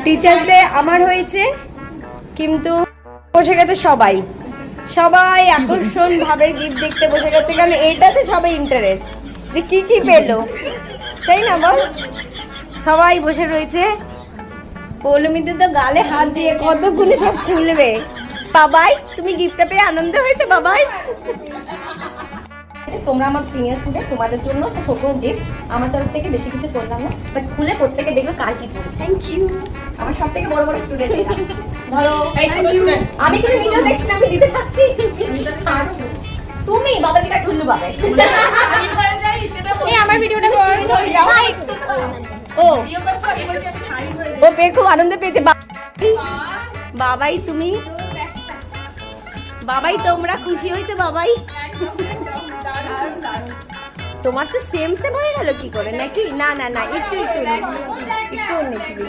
Teachers day আমার হয়েছে, কিন্তু বসে গেছে সবাই সবাই আকর্ষণ ভাবে গিফট দেখতে বসে গেছে, কারণ এটাতে সবাই ইন্টারেস্ট যে কি কি পেলো, তাই না বল? সবাই বসে রয়েছে। পৌলমিতে তো গালে হাত দিয়ে কতক্ষণে সব খুলবে। বাবাই, তুমি গিফটটা পেয়ে আনন্দ হয়েছে বাবাই? তোমরা আমার সিনিয়র স্টুডেন্ট, তোমাদের জন্য একটা ছোট গিফট আমার তরফ থেকে, বেশি কিছু করলাম না, বাট খুলে প্রত্যেকে দেখবে কার কি পড়েছে। Thank you. আমার সব থেকে বড় বড় স্টুডেন্ট এরা। ধরো আমি কিন্তু নিজেও দেখছি না, আমি দিতে থাকছি। তুমি বাবা দিকে ঠুল্লু বাবা। আমার ভিডিওটা কর। ও ও পেয়ে খুব আনন্দ পেয়েছে। বাবাই তুমি, বাবাই তোমরা খুশি হয়েছে বাবাই? তোমার তো সেম সেম হয়ে গেল কি করে নাকি? না না না, একটু একটু একটু